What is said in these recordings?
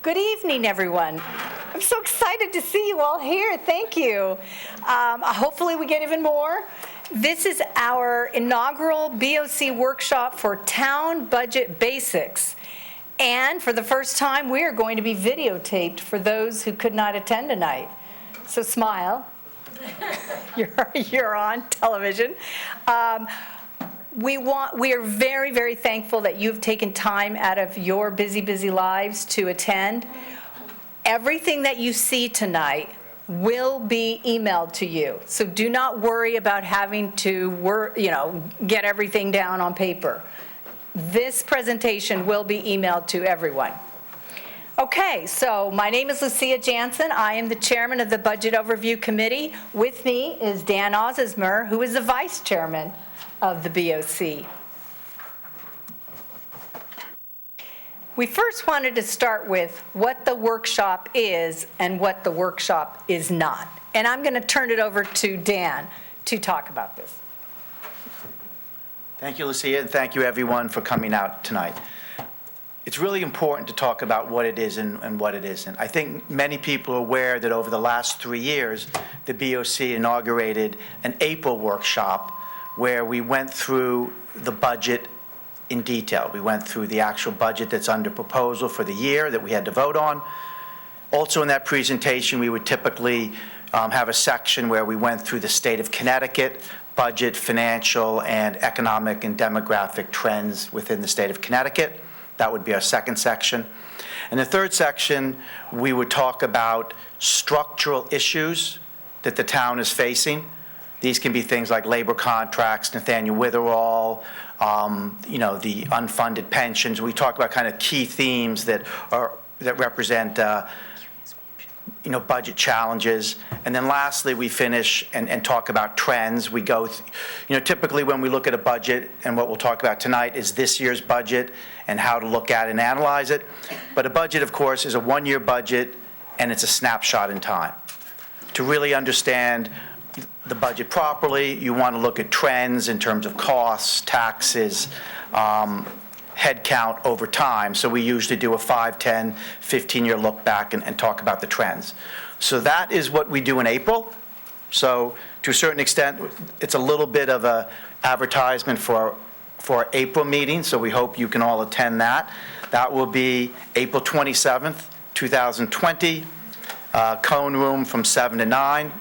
Good evening, everyone. I'm so excited to see you all here. Thank you. Hopefully we get even more. This is our inaugural BOC workshop for Town Budget Basics. And for the first time, we are going to be videotaped for those who could not attend tonight. So smile. You're on television. We are very, very thankful that you've taken time out of your busy, busy lives to attend. Everything that you see tonight will be emailed to you. So do not worry about having to get everything down on paper. This presentation will be emailed to everyone. Okay, so my name is Lucia Jansen. I am the chairman of the Budget Overview Committee. With me is Dan Osismer, who is the vice chairman of the BOC. We first wanted to start with what the workshop is and what the workshop is not. And I'm going to turn it over to Dan to talk about this. Thank you, Lucia, and thank you, everyone, for coming out tonight. It's really important to talk about what it is and what it isn't. I think many people are aware that over the last 3 years, the BOC inaugurated an April workshop where we went through the budget in detail. We went through the actual budget that's under proposal for the year that we had to vote on. Also in that presentation, we would typically have a section where we went through the state of Connecticut budget, financial, and economic and demographic trends within the state of Connecticut. That would be our second section. In the third section, we would talk about structural issues that the town is facing. These can be things like labor contracts, Nathaniel Witherall, the unfunded pensions. We talk about kind of key themes that represent budget challenges. And then lastly, we finish and talk about trends. We go, typically when we look at a budget, and what we'll talk about tonight is this year's budget and how to look at and analyze it. But a budget, of course, is a one-year budget, and it's a snapshot in time. To really understand the budget properly, you want to look at trends in terms of costs, taxes, headcount over time. So we usually do a 5, 10, 15-year look back and talk about the trends. So that is what we do in April. So to a certain extent, it's a little bit of an advertisement for our April meeting, so we hope you can all attend that. That will be April 27th, 2020, Cone Room from 7 to 9.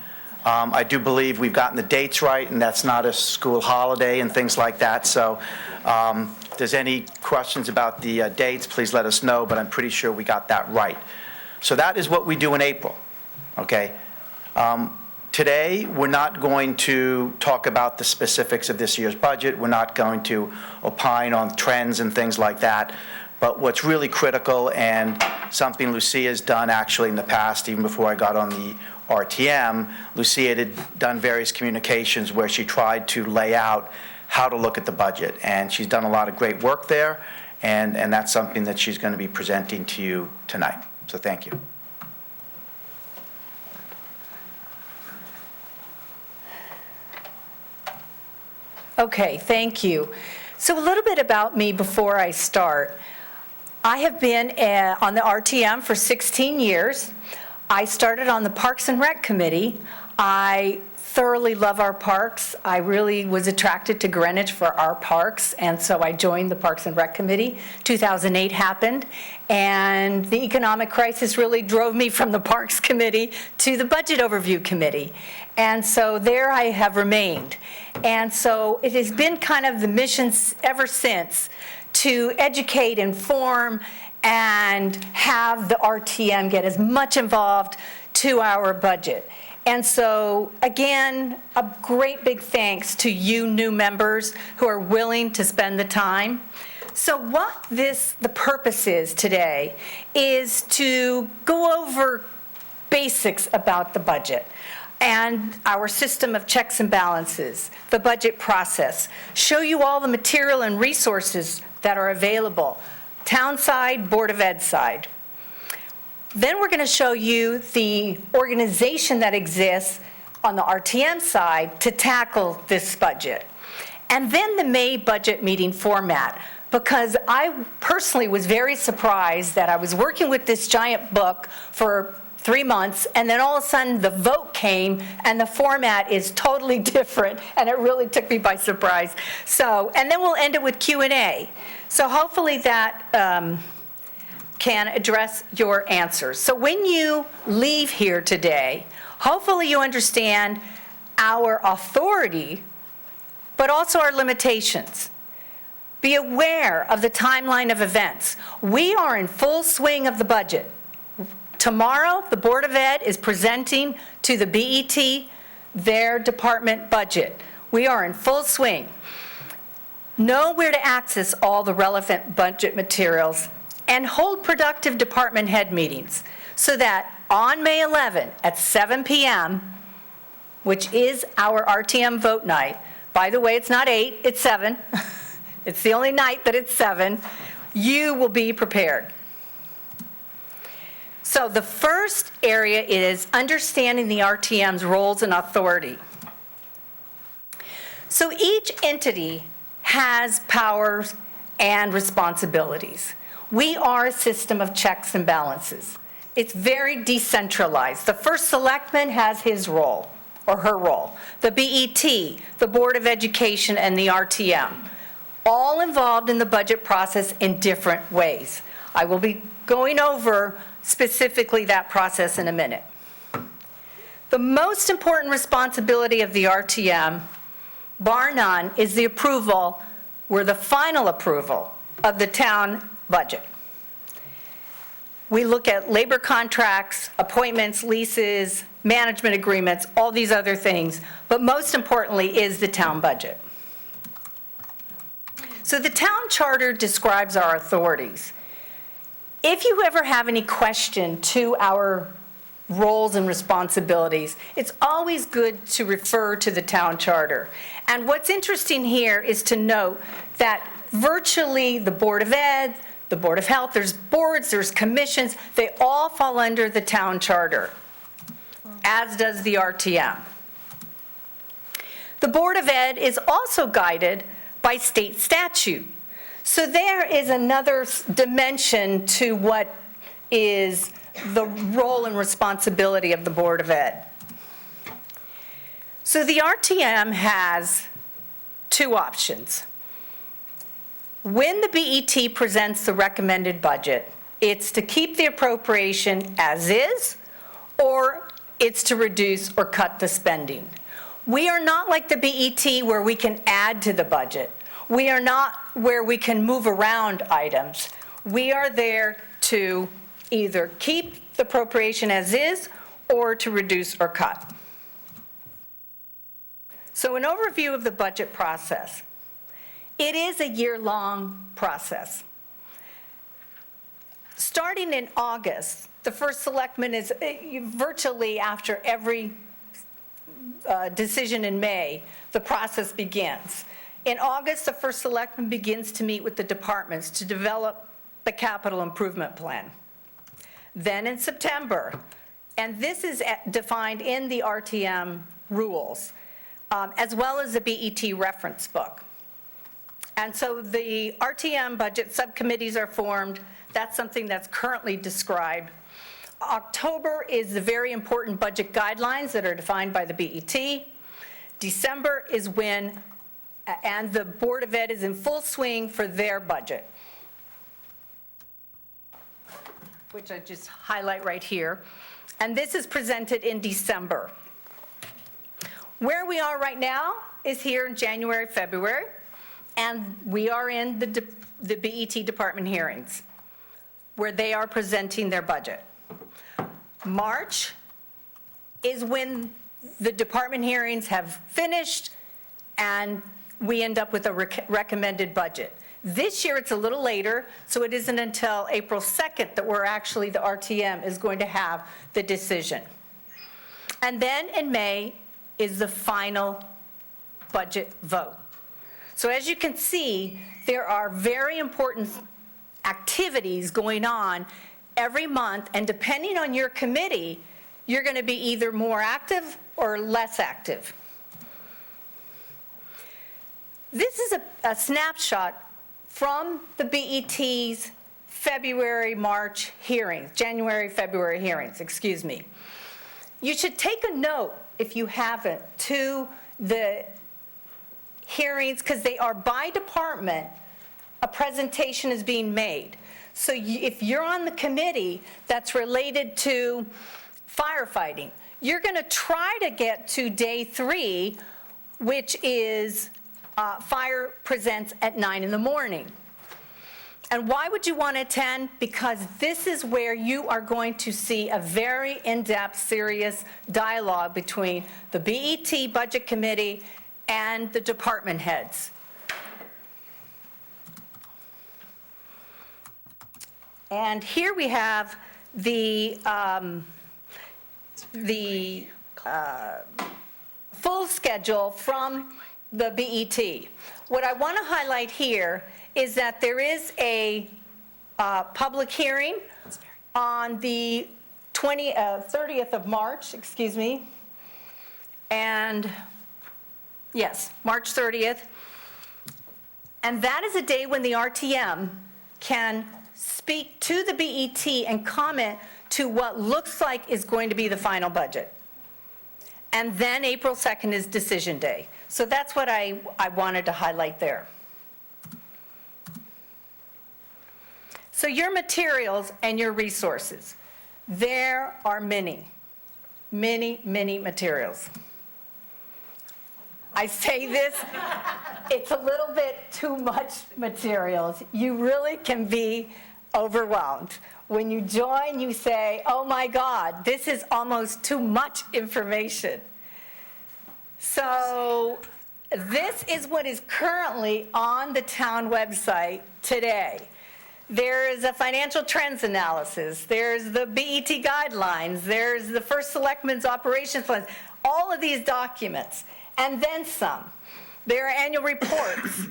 I do believe we've gotten the dates right, and that's not a school holiday and things like that. So if there's any questions about the dates, please let us know, but I'm pretty sure we got that right. So that is what we do in April, okay? Today, we're not going to talk about the specifics of this year's budget. We're not going to opine on trends and things like that. But what's really critical, and something Lucia has done actually in the past, even before I got on the RTM, Lucia had done various communications where she tried to lay out how to look at the budget. And she's done a lot of great work there, and that's something that she's going to be presenting to you tonight. So thank you. Okay, thank you. So a little bit about me before I start. I have been on the RTM for 16 years. I started on the Parks and Rec Committee. I thoroughly love our parks. I really was attracted to Greenwich for our parks, and so I joined the Parks and Rec Committee. 2008 happened, and the economic crisis really drove me from the Parks Committee to the Budget Overview Committee. And so there I have remained. And so it has been kind of the mission ever since to educate, inform, and have the RTM get as much involved to our budget. And so, again, a great big thanks to you new members who are willing to spend the time. So what the purpose is today is to go over basics about the budget and our system of checks and balances, the budget process, show you all the material and resources that are available, town side, Board of Ed side. Then we're going to show you the organization that exists on the RTM side to tackle this budget. And then the May budget meeting format. because I personally was very surprised that I was working with this giant book for 3 months, and then all of a sudden the vote came and the format is totally different, and it really took me by surprise. So, and then we'll end it with Q&A. So hopefully that can address your answers. So when you leave here today, hopefully you understand our authority, but also our limitations. Be aware of the timeline of events. We are in full swing of the budget. Tomorrow, the Board of Ed is presenting to the BET their department budget. We are in full swing. Know where to access all the relevant budget materials and hold productive department head meetings so that on May 11 at 7 p.m., which is our RTM vote night, by the way, it's not 8, it's 7. It's the only night that it's 7. You will be prepared. So the first area is understanding the RTM's roles and authority. So each entity has powers and responsibilities. We are a system of checks and balances. It's very decentralized. The first selectman has his role, or her role. The BET, the Board of Education, and the RTM, all involved in the budget process in different ways. I will be going over specifically that process in a minute. The most important responsibility of the RTM, bar none, is the approval, or the final approval, of the town budget. We look at labor contracts, appointments, leases, management agreements, all these other things, but most importantly is the town budget. So the town charter describes our authorities. If you ever have any question to our roles and responsibilities, it's always good to refer to the town charter. And what's interesting here is to note that virtually the Board of Ed, the Board of Health, there's boards, there's commissions, they all fall under the town charter, as does the RTM. The Board of Ed is also guided by state statute. So there is another dimension to what is the role and responsibility of the Board of Ed. So the RTM has two options. When the BET presents the recommended budget, it's to keep the appropriation as is, or it's to reduce or cut the spending. We are not like the BET where we can add to the budget. We are not where we can move around items. We are there to either keep the appropriation as is or to reduce or cut. So an overview of the budget process. It is a year-long process. Starting in August, the first selectman is virtually after every decision in May, the process begins. In August, the first selectman begins to meet with the departments to develop the capital improvement plan. Then in September, and this is defined in the RTM rules, as well as the BET reference book. And so the RTM budget subcommittees are formed. That's something that's currently described. October is the very important budget guidelines that are defined by the BET. December is when, and the Board of Ed is in full swing for their budget, which I just highlight right here. And this is presented in December. Where we are right now is here in January, February, and we are in the BET department hearings, where they are presenting their budget. March is when the department hearings have finished, and we end up with a recommended budget. This year, it's a little later, so it isn't until April 2nd that we're actually, the RTM is going to have the decision. And then in May is the final budget vote. So as you can see, there are very important activities going on every month, and depending on your committee, you're going to be either more active or less active. This is a snapshot from the BET's February, March hearings, January, February hearings, excuse me. You should take a note, if you haven't, to the hearings, because they are by department, a presentation is being made. So if you're on the committee that's related to firefighting, you're going to try to get to day 3, which is Fire Presents at 9 in the morning. And why would you want to attend? Because this is where you are going to see a very in-depth, serious dialogue between the BET Budget Committee and the department heads. And here we have the full schedule from the BET. What I want to highlight here is that there is a public hearing on the 30th of March, excuse me, and yes, March 30th. And that is a day when the RTM can speak to the BET and comment to what looks like is going to be the final budget. And then April 2nd is decision day. So that's what I wanted to highlight there. So your materials and your resources. There are many, many, many materials. I say this, it's a little bit too much materials. You really can be overwhelmed. When you join, you say, oh my God, this is almost too much information. So this is what is currently on the town website today. There is a financial trends analysis, there's the BET guidelines, there's the first Selectman's operations plans, all of these documents, and then some. There are annual reports.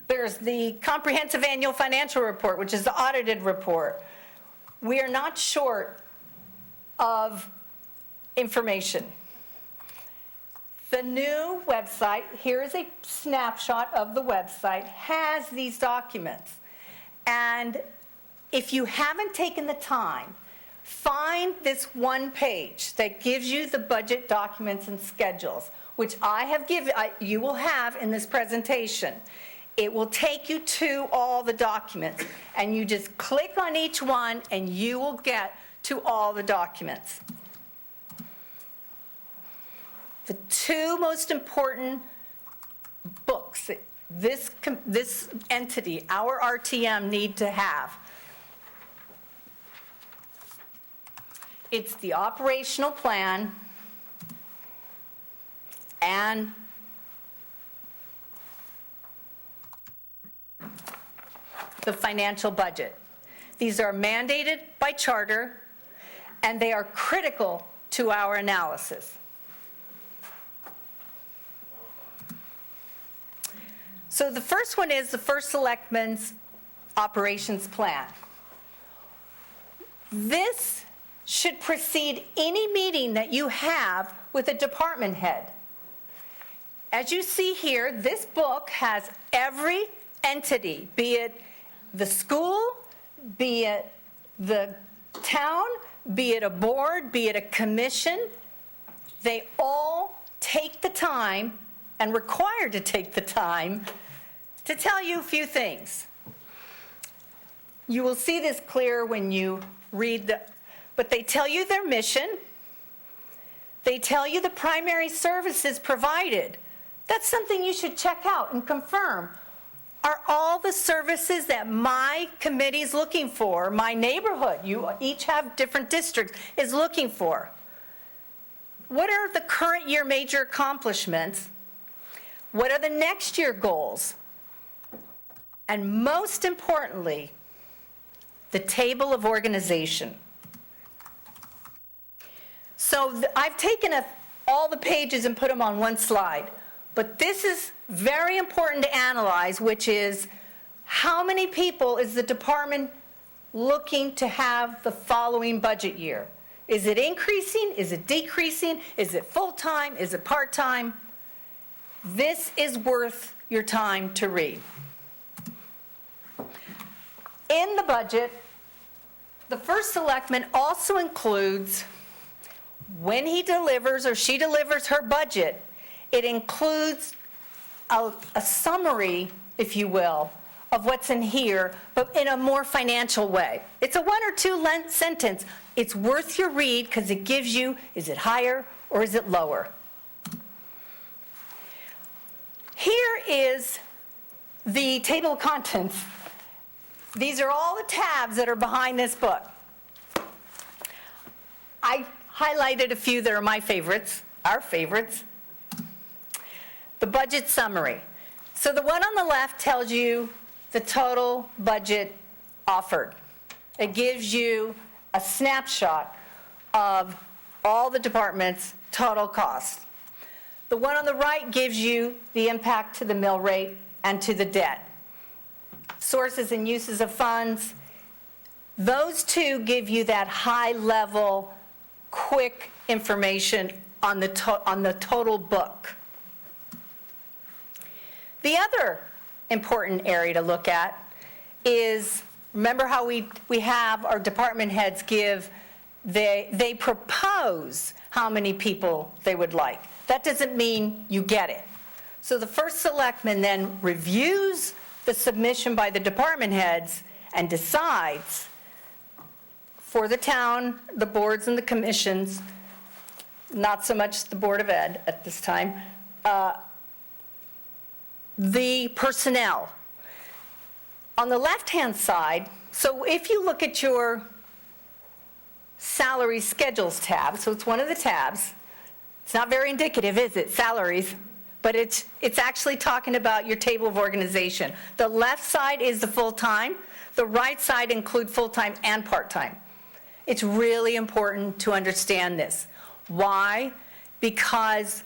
There's the comprehensive annual financial report, which is the audited report. We are not short of information. The new website, here is a snapshot of the website, has these documents. And if you haven't taken the time, find this one page that gives you the budget documents and schedules, which I have given, you will have in this presentation. It will take you to all the documents, and you just click on each one and you will get to all the documents. The two most important books that this entity, our RTM, need to have. It's the operational plan and the financial budget. These are mandated by charter, and they are critical to our analysis. So the first one is the first Selectman's operations plan. This should precede any meeting that you have with a department head. As you see here, this book has every entity, be it the school, be it the town, be it a board, be it a commission. They all take the time and required to take the time to tell you a few things. You will see this clear when you read but they tell you their mission. They tell you the primary services provided. That's something you should check out and confirm. Are all the services that my committee is looking for, my neighborhood, you each have different districts, is looking for? What are the current year major accomplishments? What are the next year goals? And most importantly, the table of organization. So I've taken all the pages and put them on one slide. But this is very important to analyze, which is how many people is the department looking to have the following budget year? Is it increasing? Is it decreasing? Is it full-time? Is it part-time? This is worth your time to read. In the budget, the first selectman also includes, when he delivers or she delivers her budget, it includes a summary, if you will, of what's in here, but in a more financial way. It's a 1 or 2 sentence. It's worth your read because it gives you, is it higher or is it lower? Here is the table of contents. These are all the tabs that are behind this book. I highlighted a few that are my favorites, our favorites. The budget summary. So the one on the left tells you the total budget offered. It gives you a snapshot of all the departments' total costs. The one on the right gives you the impact to the mill rate and to the debt. Sources and uses of funds. Those two give you that high-level, quick information on the total book. The other important area to look at is, remember how we have our department heads give, they propose how many people they would like. That doesn't mean you get it. So the first selectman then reviews the submission by the department heads and decides for the town, the boards and the commissions, not so much the Board of Ed at this time, the personnel. On the left-hand side, so if you look at your salary schedules tab, so it's one of the tabs, it's not very indicative, is it, salaries? But it's actually talking about your table of organization. The left side is the full-time, the right side include full-time and part-time. It's really important to understand this. Why? Because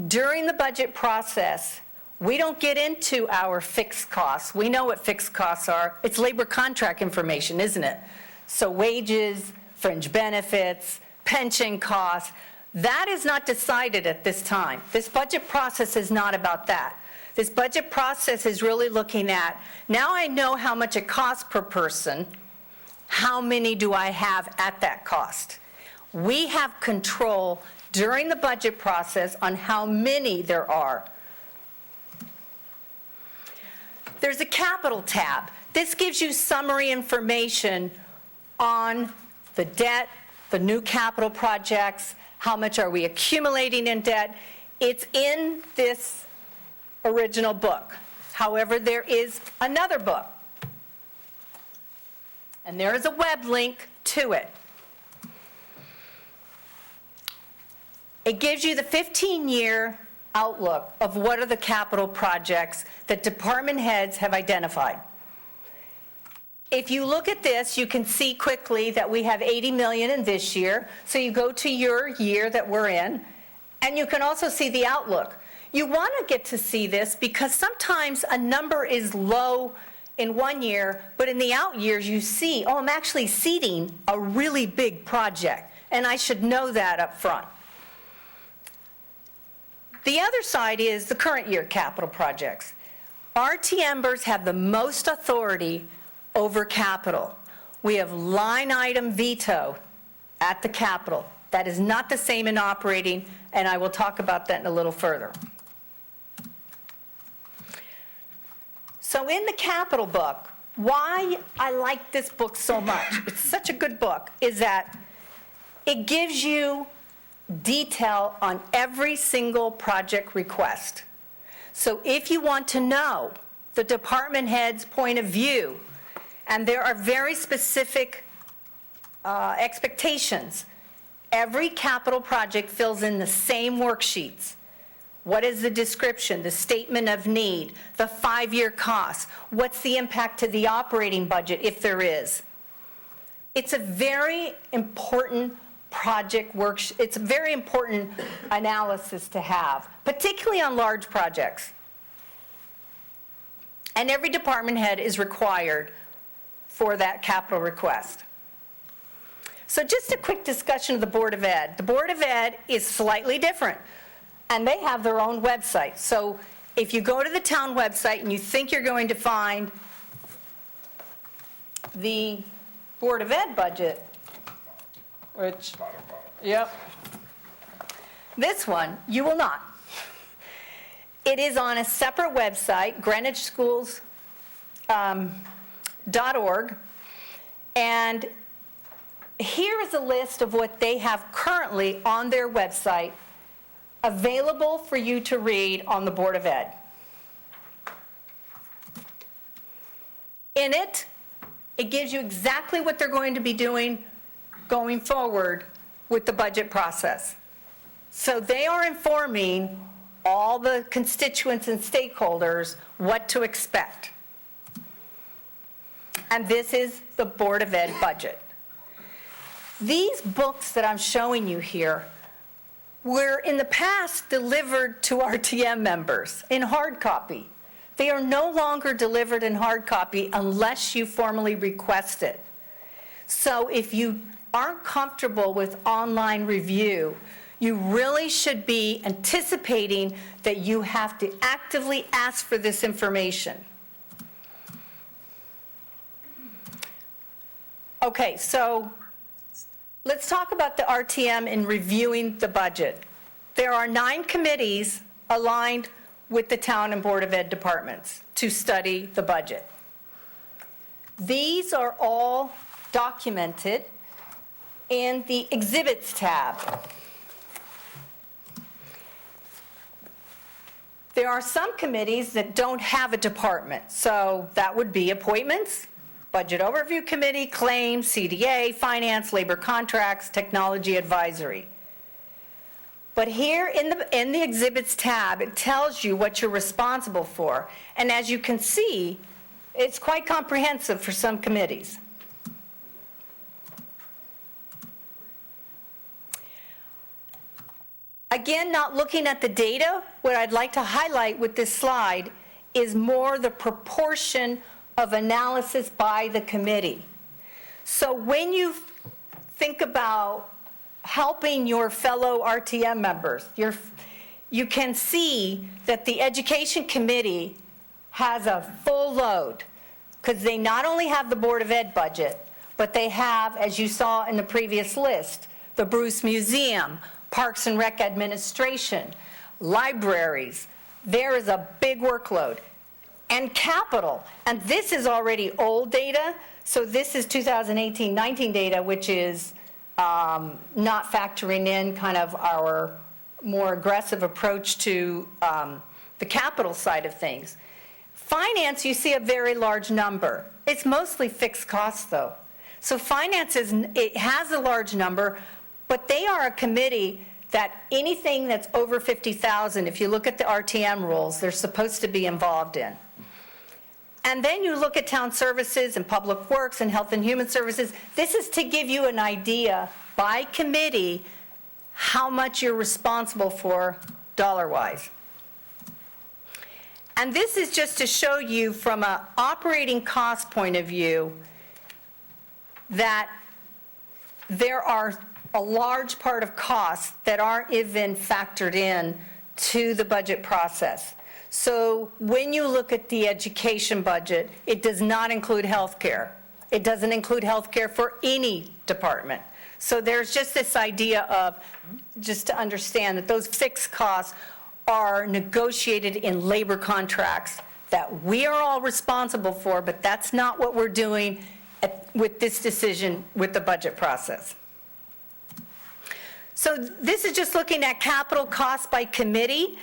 during the budget process, we don't get into our fixed costs. We know what fixed costs are. It's labor contract information, isn't it? So wages, fringe benefits, pension costs, that is not decided at this time. This budget process is not about that. This budget process is really looking at, now I know how much it costs per person, how many do I have at that cost? We have control during the budget process on how many there are. There's a capital tab. This gives you summary information on the debt, the new capital projects, how much are we accumulating in debt. It's in this original book. However, there is another book, and there is a web link to it. It gives you the 15-year outlook of what are the capital projects that department heads have identified. If you look at this, you can see quickly that we have 80 million in this year. So you go to your year that we're in, and you can also see the outlook. You want to get to see this because sometimes a number is low in one year, but in the out years you see, oh, I'm actually seeding a really big project, and I should know that up front. The other side is the current year capital projects. RTMers have the most authority over capital. We have line item veto at the capital. That is not the same in operating, and I will talk about that in a little further. So in the capital book, why I like this book so much, it's such a good book, is that it gives you detail on every single project request. So if you want to know the department head's point of view, and there are very specific expectations, every capital project fills in the same worksheets. What is the description, the statement of need, the 5-year cost? What's the impact to the operating budget, if there is? It's a very important project work. It's a very important analysis to have, particularly on large projects. And every department head is required for that capital request. So just a quick discussion of the Board of Ed. The Board of Ed is slightly different, and they have their own website. So if you go to the town website and you think you're going to find the Board of Ed budget, which, yep, this one, you will not. It is on a separate website, greenwichschools.org, and here is a list of what they have currently on their website available for you to read on the Board of Ed. In it, it gives you exactly what they're going to be doing going forward with the budget process. So they are informing all the constituents and stakeholders what to expect. And this is the Board of Ed budget. These books that I'm showing you here were in the past delivered to RTM members in hard copy. They are no longer delivered in hard copy unless you formally request it. So if you aren't comfortable with online review, you really should be anticipating that you have to actively ask for this information. Okay, so let's talk about the RTM in reviewing the budget. There are 9 committees aligned with the town and Board of Ed departments to study the budget. These are all documented in the Exhibits tab. There are some committees that don't have a department, so that would be appointments, Budget Overview Committee, Claims, CDA, Finance, Labor Contracts, Technology Advisory. But here in the Exhibits tab, it tells you what you're responsible for. And as you can see, it's quite comprehensive for some committees. Again, not looking at the data, what I'd like to highlight with this slide is more the proportion of analysis by the committee. So when you think about helping your fellow RTM members, you can see that the Education Committee has a full load, because they not only have the Board of Ed budget, but they have, as you saw in the previous list, the Bruce Museum, Parks and Rec Administration, libraries. There is a big workload. And capital, and this is already old data, so this is 2018-19 data, which is not factoring in kind of our more aggressive approach to the capital side of things. Finance, you see a very large number. It's mostly fixed costs, though. So finance it has a large number, but they are a committee that anything that's over 50,000, if you look at the RTM rules, they're supposed to be involved in. And then you look at town services and public works and health and human services. This is to give you an idea by committee how much you're responsible for dollar-wise. And this is just to show you from an operating cost point of view that there are a large part of costs that aren't even factored in to the budget process. So when you look at the education budget, it does not include health care. It doesn't include health care for any department. So there's just this idea of, just to understand that those fixed costs are negotiated in labor contracts that we are all responsible for, but that's not what we're doing with this decision with the budget process. So this is just looking at capital costs by committee.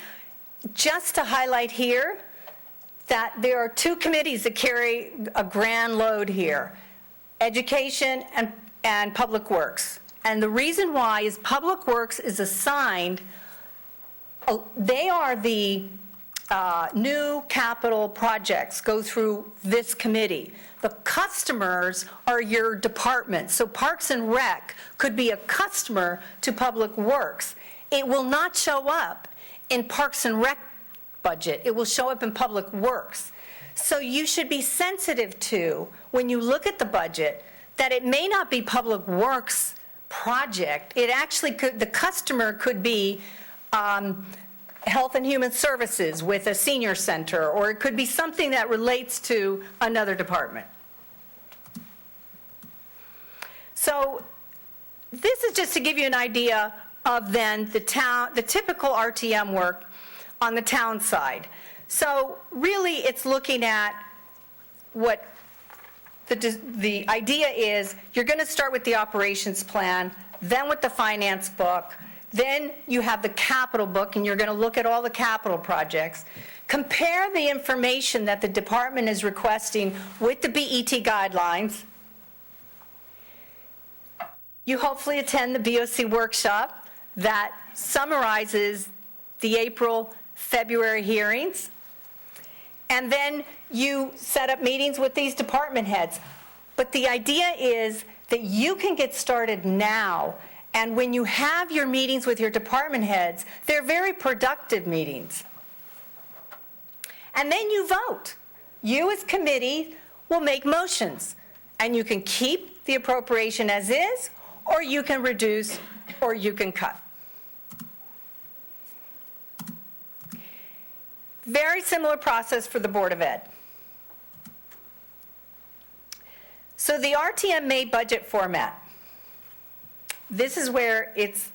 Just to highlight here that there are 2 committees that carry a grand load here, Education and Public Works. And the reason why is Public Works is assigned, they are the new capital projects go through this committee. The customers are your department. So Parks and Rec could be a customer to Public Works. It will not show up in Parks and Rec budget. It will show up in Public Works. So you should be sensitive to, when you look at the budget, that it may not be Public Works project. It actually could, the customer could be Health and Human Services with a senior center, or it could be something that relates to another department. So this is just to give you an idea of then the typical RTM work on the town side. So really, it's looking at what the idea is. You're going to start with the operations plan, then with the finance book, then you have the capital book, and you're going to look at all the capital projects. Compare the information that the department is requesting with the BET guidelines. You hopefully attend the BOC workshop that summarizes the April, February hearings. And then you set up meetings with these department heads. But the idea is that you can get started now. And when you have your meetings with your department heads, they're very productive meetings. And then you vote. You as committee will make motions. And you can keep the appropriation as is, or you can reduce, or you can cut. Very similar process for the Board of Ed. So the RTM May budget format. This is where it's,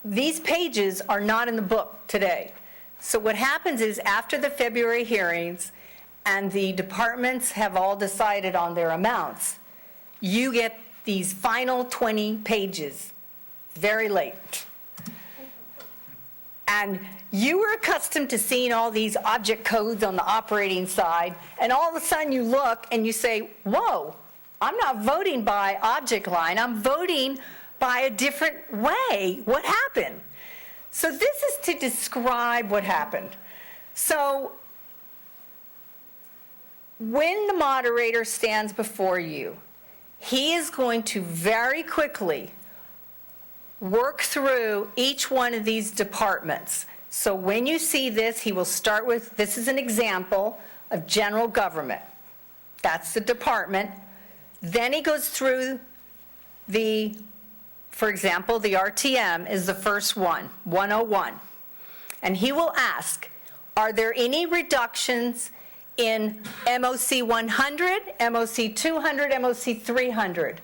these pages are not in the book today. So what happens is after the February hearings and the departments have all decided on their amounts, you get these final 20 pages very late. And you were accustomed to seeing all these object codes on the operating side, and all of a sudden you look and you say, whoa, I'm not voting by object line, I'm voting by a different way. What happened? So this is to describe what happened. So when the moderator stands before you, he is going to very quickly work through each one of these departments. So when you see this, he will start with, this is an example of general government. That's the department. Then he goes through the, for example, the RTM is the first one, 101. And he will ask, are there any reductions in MOC 100, MOC 200, MOC 300?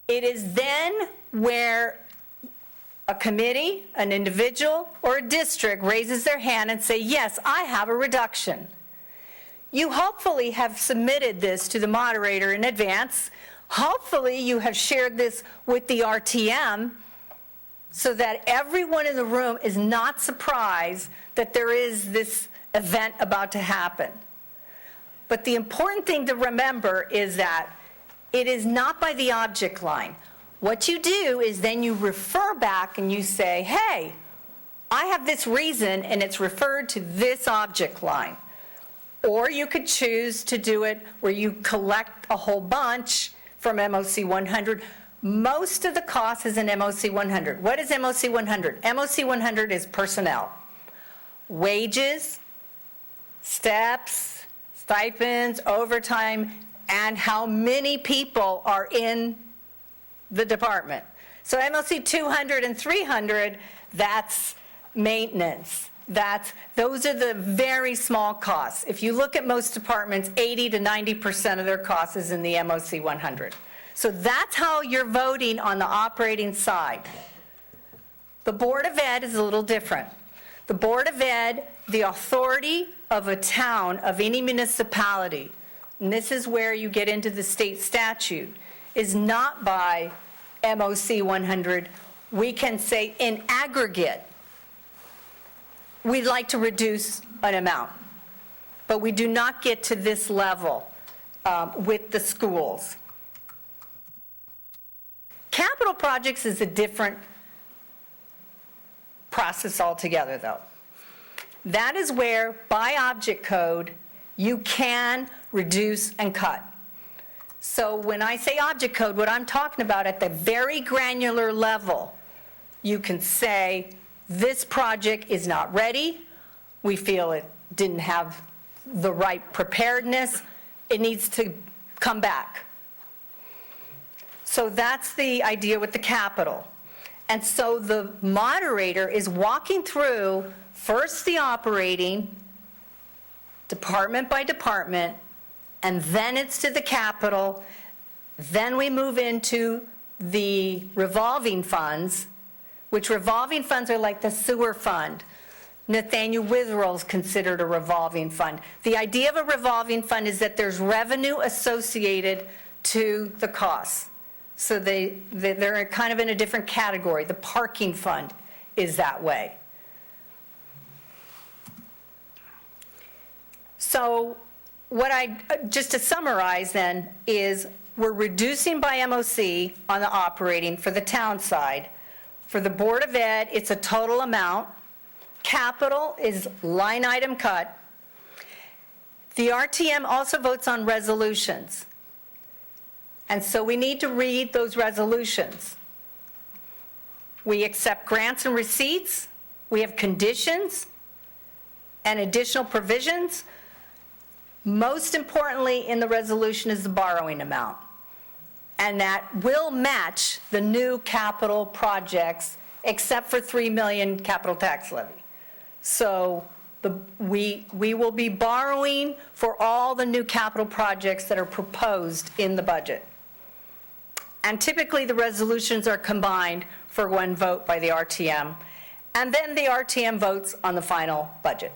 It is then where a committee, an individual, or a district raises their hand and say, yes, I have a reduction. You hopefully have submitted this to the moderator in advance. Hopefully you have shared this with the RTM so that everyone in the room is not surprised that there is this event about to happen. But the important thing to remember is that it is not by the object line. What you do is then you refer back and you say, hey, I have this reason and it's referred to this object line. Or you could choose to do it where you collect a whole bunch from MOC 100. Most of the cost is in MOC 100. What is MOC 100? MOC 100 is personnel. Wages, steps, stipends, overtime, and how many people are in the department. So MOC 200 and 300, that's maintenance. Those are the very small costs. If you look at most departments, 80 to 90% of their costs is in the MOC 100. So that's how you're voting on the operating side. The Board of Ed is a little different. The Board of Ed, the authority of a town, of any municipality, and this is where you get into the state statute, is not by MOC 100. We can say in aggregate, we'd like to reduce an amount, but we do not get to this level with the schools. Capital projects is a different process altogether, though. That is where, by object code, you can reduce and cut. So when I say object code, what I'm talking about at the very granular level, you can say, this project is not ready, we feel it didn't have the right preparedness, it needs to come back. So that's the idea with the capital. And so the moderator is walking through first the operating, department by department, and then it's to the capital, then we move into the revolving funds, which revolving funds are like the sewer fund. Nathaniel Witherell's considered a revolving fund. The idea of a revolving fund is that there's revenue associated to the costs. So they're kind of in a different category. The parking fund is that way. So just to summarize then, is we're reducing by MOC on the operating for the town side. For the Board of Ed, it's a total amount. Capital is line item cut. The RTM also votes on resolutions. And so we need to read those resolutions. We accept grants and receipts. We have conditions and additional provisions. Most importantly in the resolution is the borrowing amount. And that will match the new capital projects except for 3 million capital tax levy. So we will be borrowing for all the new capital projects that are proposed in the budget. And typically the resolutions are combined for one vote by the RTM, and then the RTM votes on the final budget.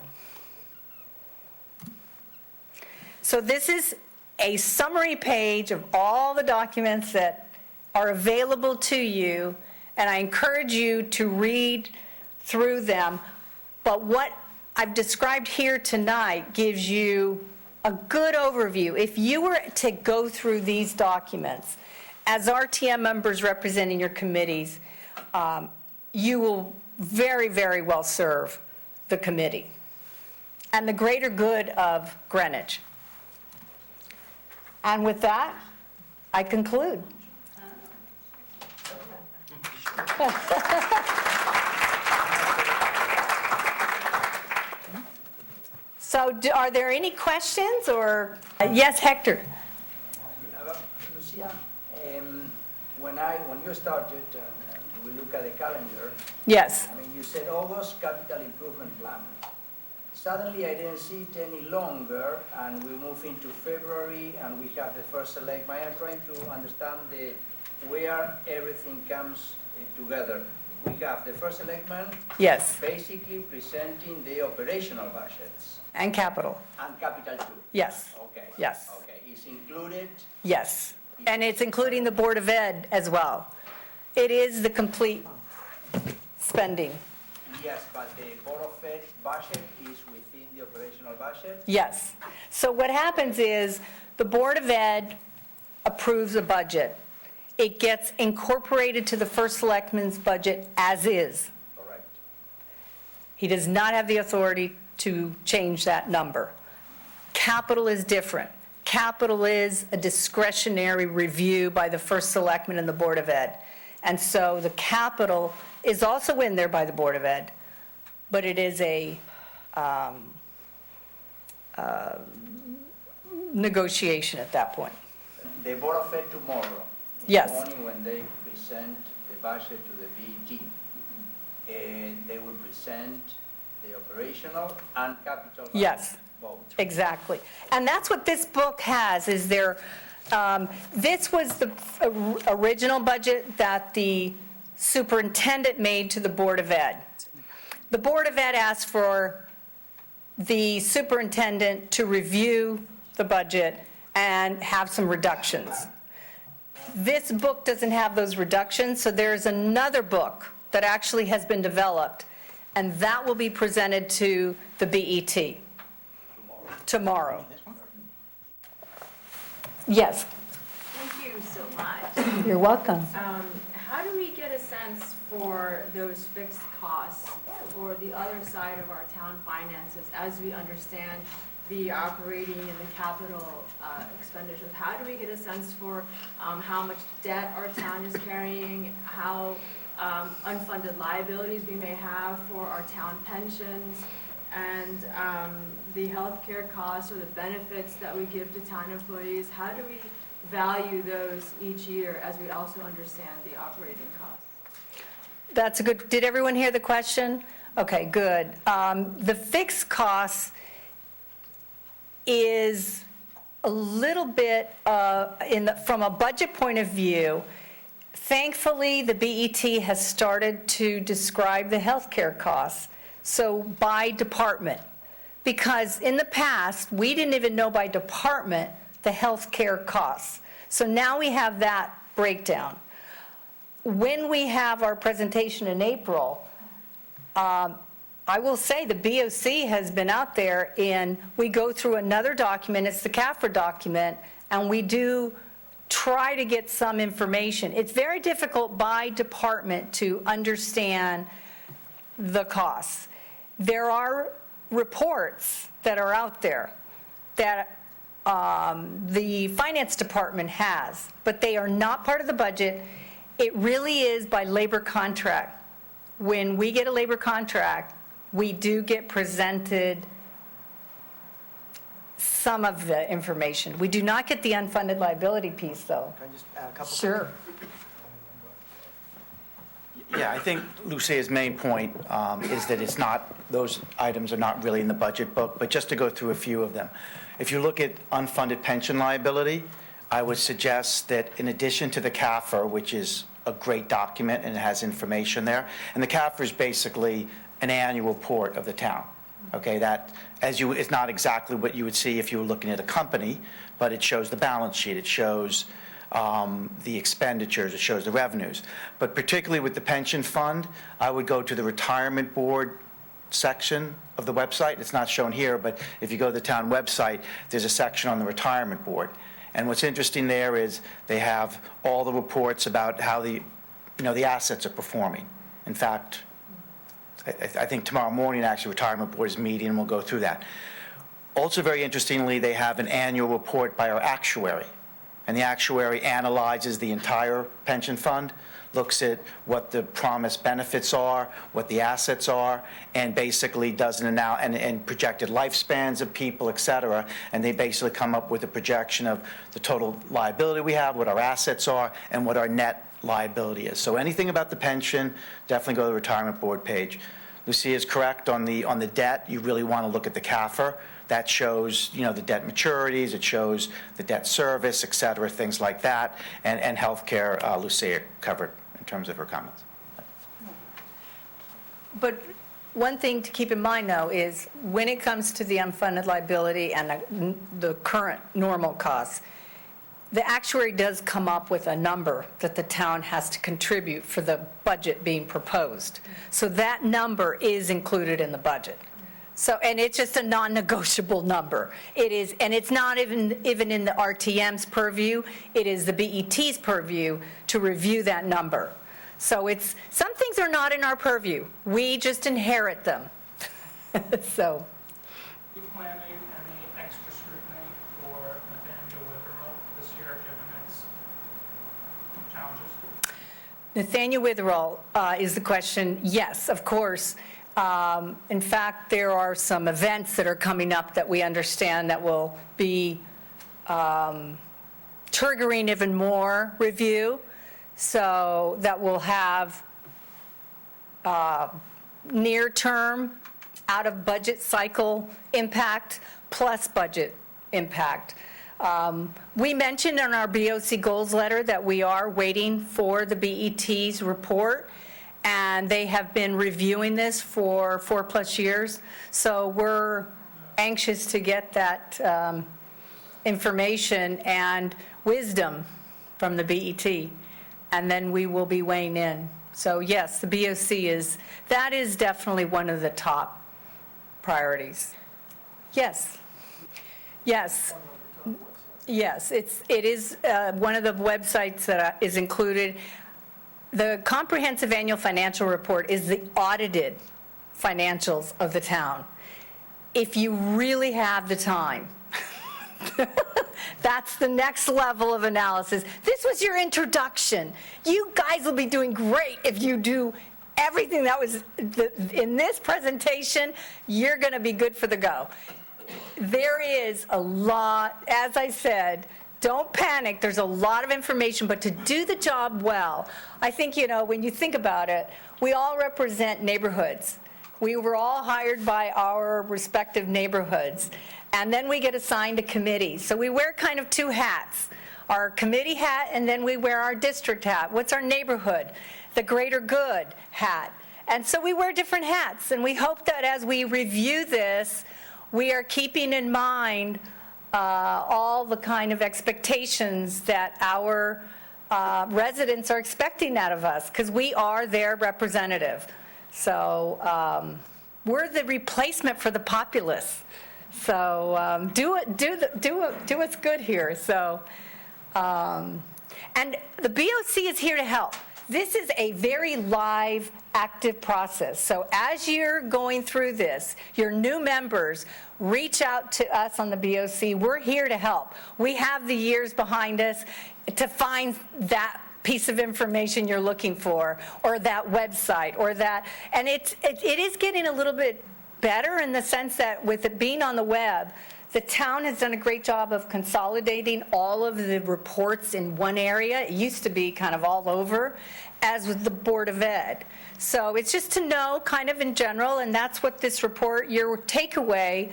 So this is a summary page of all the documents that are available to you, and I encourage you to read through them. But what I've described here tonight gives you a good overview. If you were to go through these documents as RTM members representing your committees, you will very, very well serve the committee and the greater good of Greenwich. And with that, I conclude. So are there any questions or, yes, Hector? Lucia, when you started, we look at the calendar, Yes. I mean, you said August capital improvement plan. Suddenly, I didn't see it any longer, and we move into February, and we have the first selectman. I am trying to understand where everything comes together. We have the first selectman Yes. basically presenting the operational budgets And capital. and capital too. Yes. Okay. Yes. Okay, it's included. Yes. And it's including the Board of Ed as well. It is the complete spending. Yes, but the Board of Ed budget is within the operational budget? Yes. So what happens is the Board of Ed approves a budget. It gets incorporated to the first selectman's budget as is. Correct. He does not have the authority to change that number. Capital is different. Capital is a discretionary review by the first selectman and the Board of Ed. And so the capital is also in there by the Board of Ed, but it is a negotiation at that point. The Board of Ed tomorrow. Yes. In the morning when they present the budget to the BET, they will present the operational and capital. Yes. Both. Exactly. And that's what this book has, is there, this was the original budget that the superintendent made to the Board of Ed. The Board of Ed asked for the superintendent to review the budget and have some reductions. This book doesn't have those reductions, so there's another book that actually has been developed, and that will be presented to the BET tomorrow. Yes, Thank you so much. you're welcome. How do we get a sense for those fixed costs for the other side of our town finances as we understand the operating and the capital expenditures? How do we get a sense for how much debt our town is carrying, how unfunded liabilities we may have for our town pensions, and the healthcare costs or the benefits that we give to town employees? How do we value those each year as we also understand the operating costs? That's a good, did everyone hear the question? Okay, good. The fixed costs is a little bit from a budget point of view. Thankfully, the BET has started to describe the healthcare costs, so by department. Because in the past, we didn't even know by department the healthcare costs. So now we have that breakdown. When we have our presentation in April, I will say the BOC has been out there, and we go through another document, it's the CAFR document, and we do try to get some information. It's very difficult by department to understand the costs. There are reports that are out there that the finance department has, but they are not part of the budget. It really is by labor contract. When we get a labor contract, we do get presented some of the information. We do not get the unfunded liability piece, though. Can I just add a couple? Sure. Yeah, I think Lucia's main point is that it's not, those items are not really in the budget book, but just to go through a few of them. If you look at unfunded pension liability, I would suggest that in addition to the CAFR, which is a great document and it has information there, and the CAFR is basically an annual report of the town. Okay, that, it's not exactly what you would see if you were looking at a company, but it shows the balance sheet, it shows the expenditures, it shows the revenues. But particularly with the pension fund, I would go to the retirement board section of the website. It's not shown here, but if you go to the town website, there's a section on the retirement board. And what's interesting there is they have all the reports about how the assets are performing. In fact, I think tomorrow morning, actually, retirement board is meeting, and we'll go through that. Also, very interestingly, they have an annual report by our actuary, and the actuary analyzes the entire pension fund, looks at what the promised benefits are, what the assets are, and basically does an analysis and projected lifespans of people, et cetera, and they basically come up with a projection of the total liability we have, what our assets are, and what our net liability is. So anything about the pension, definitely go to the retirement board page. Lucia is correct on the debt. You really want to look at the CAFR. That shows, the debt maturities, it shows the debt service, et cetera, things like that, and healthcare, Lucia covered in terms of her comments. But one thing to keep in mind, though, is when it comes to the unfunded liability and the current normal costs, the actuary does come up with a number that the town has to contribute for the budget being proposed. So that number is included in the budget. So, and it's just a non-negotiable number. It is, and it's not even in the RTM's purview. It is the BET's purview to review that number. So it's, some things are not in our purview. We just inherit them. So. Are you planning any extra scrutiny for Nathaniel Witherell this year, given its challenges? Nathaniel Witherell is the question. Yes, of course. In fact, there are some events that are coming up that we understand that will be triggering even more review. So that will have near-term, out-of-budget cycle impact plus budget impact. We mentioned in our BOC goals letter that we are waiting for the BET's report, and they have been reviewing this for 4+ years. So we're anxious to get that information and wisdom from the BET, and then we will be weighing in. So yes, the BOC that is definitely one of the top priorities. Yes. Yes. Yes, it is one of the websites that is included. The comprehensive annual financial report is the audited financials of the town. If you really have the time, that's the next level of analysis. This was your introduction. You guys will be doing great if you do everything that was in this presentation. You're going to be good for the go. There is a lot, as I said, don't panic. There's a lot of information, but to do the job well, I think, when you think about it, we all represent neighborhoods. We were all hired by our respective neighborhoods. And then we get assigned a committee. So we wear kind of two hats, our committee hat, and then we wear our district hat. What's our neighborhood? The greater good hat. And so we wear different hats, and we hope that as we review this, we are keeping in mind all the kind of expectations that our residents are expecting out of us, because we are their representative. So we're the replacement for the populace. So do what's good here. So, and the BOC is here to help. This is a very live, active process. So as you're going through this, your new members, reach out to us on the BOC. We're here to help. We have the years behind us to find that piece of information you're looking for, or that website, or that, and it is getting a little bit better in the sense that with it being on the web, the town has done a great job of consolidating all of the reports in one area. It used to be kind of all over, as with the Board of Ed. So it's just to know kind of in general, and that's what this report, your takeaway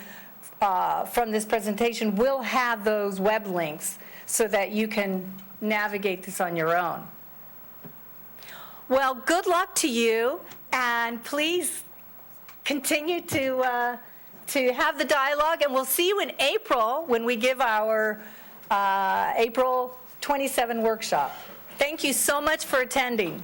from this presentation will have those web links so that you can navigate this on your own. Well, good luck to you, and please continue to have the dialogue, and we'll see you in April when we give our April 27 workshop. Thank you so much for attending.